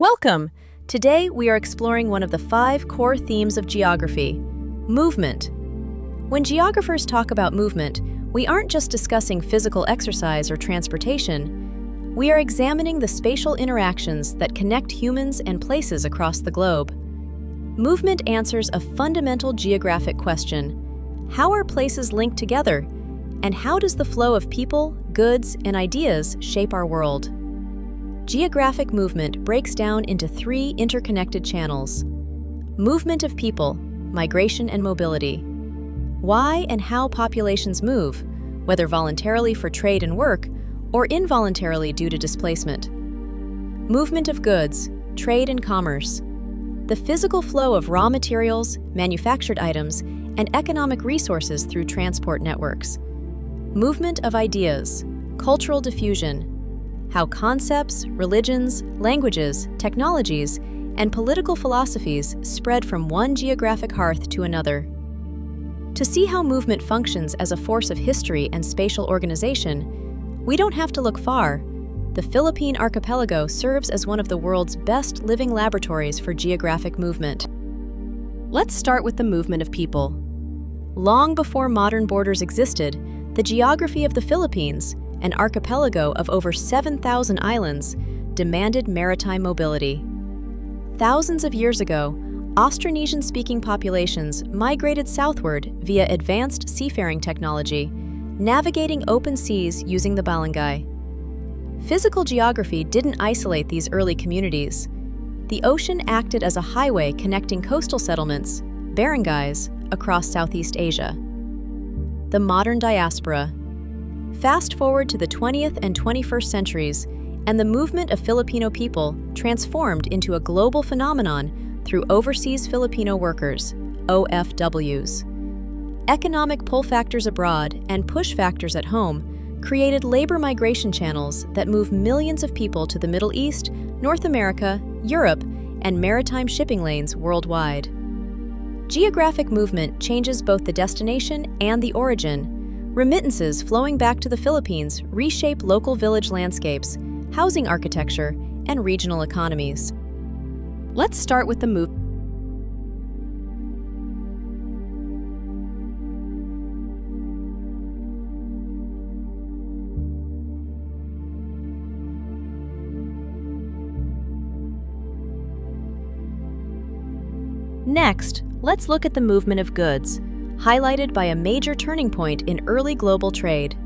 Welcome! Today we are exploring one of the 5 core themes of geography: movement. When geographers talk about movement, we aren't just discussing physical exercise or transportation. We are examining the spatial interactions that connect humans and places across the globe. Movement answers a fundamental geographic question: how are places linked together? And how does the flow of people, goods, and ideas shape our world? Geographic movement breaks down into 3 interconnected channels. Movement of people, migration and mobility. Why and how populations move, whether voluntarily for trade and work or involuntarily due to displacement. Movement of goods, trade and commerce. The physical flow of raw materials, manufactured items, and economic resources through transport networks. Movement of ideas, cultural diffusion. How concepts, religions, languages, technologies, and political philosophies spread from one geographic hearth to another. To see how movement functions as a force of history and spatial organization, we don't have to look far. The Philippine archipelago serves as one of the world's best living laboratories for geographic movement. Let's start with the movement of people. Long before modern borders existed, the geography of the Philippines, an archipelago of over 7,000 islands, demanded maritime mobility. Thousands of years ago, Austronesian-speaking populations migrated southward via advanced seafaring technology, navigating open seas using the balangay. Physical geography didn't isolate these early communities. The ocean acted as a highway connecting coastal settlements, barangays, across Southeast Asia. The modern diaspora. Fast forward to the 20th and 21st centuries, and the movement of Filipino people transformed into a global phenomenon through overseas Filipino workers, OFWs. Economic pull factors abroad and push factors at home created labor migration channels that move millions of people to the Middle East, North America, Europe, and maritime shipping lanes worldwide. Geographic movement changes both the destination and the origin. Remittances flowing back to the Philippines reshape local village landscapes, housing architecture, and regional economies. Let's start with the move. Next, let's look at the movement of goods, highlighted by a major turning point in early global trade,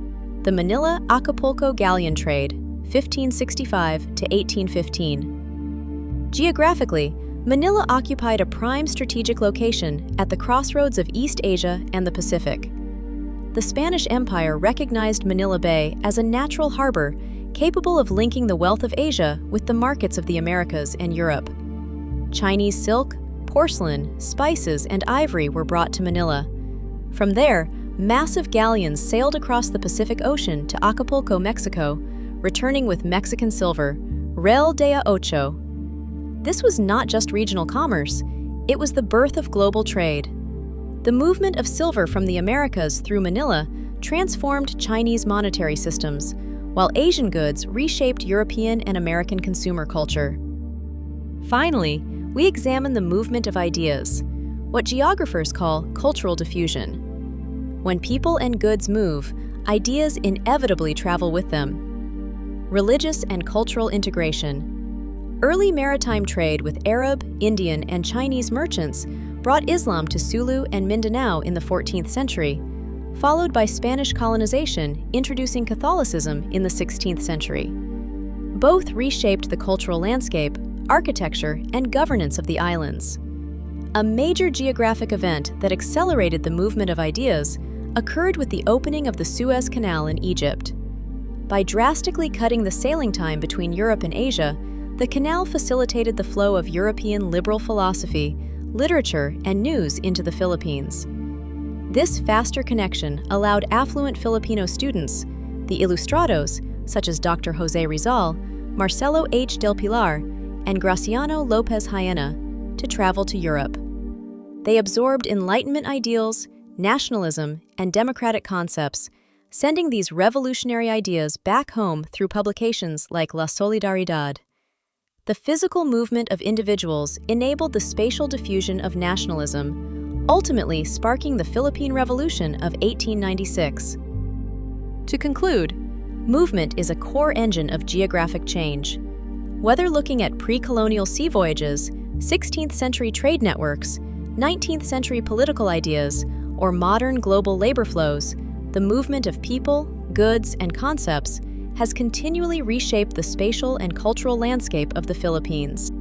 the Manila-Acapulco galleon trade, 1565 to 1815. Geographically, Manila occupied a prime strategic location at the crossroads of East Asia and the Pacific. The Spanish Empire recognized Manila Bay as a natural harbor capable of linking the wealth of Asia with the markets of the Americas and Europe. Chinese silk, porcelain, spices, and ivory were brought to Manila. From there, massive galleons sailed across the Pacific Ocean to Acapulco, Mexico, returning with Mexican silver, Real de Ocho. This was not just regional commerce, it was the birth of global trade. The movement of silver from the Americas through Manila transformed Chinese monetary systems, while Asian goods reshaped European and American consumer culture. Finally, we examine the movement of ideas, what geographers call cultural diffusion. When people and goods move, ideas inevitably travel with them. Religious and cultural integration. Early maritime trade with Arab, Indian, and Chinese merchants brought Islam to Sulu and Mindanao in the 14th century, followed by Spanish colonization introducing Catholicism in the 16th century. Both reshaped the cultural landscape, architecture, and governance of the islands. A major geographic event that accelerated the movement of ideas occurred with the opening of the Suez Canal in Egypt. By drastically cutting the sailing time between Europe and Asia, the canal facilitated the flow of European liberal philosophy, literature, and news into the Philippines. This faster connection allowed affluent Filipino students, the ilustrados, such as Dr. Jose Rizal, Marcelo H. del Pilar, and Graciano Lopez Jaena, to travel to Europe. They absorbed Enlightenment ideals, nationalism, and democratic concepts, sending these revolutionary ideas back home through publications like La Solidaridad. The physical movement of individuals enabled the spatial diffusion of nationalism, ultimately sparking the Philippine Revolution of 1896. To conclude, movement is a core engine of geographic change. Whether looking at pre-colonial sea voyages, 16th century trade networks, 19th century political ideas, or modern global labor flows, the movement of people, goods, and concepts has continually reshaped the spatial and cultural landscape of the Philippines.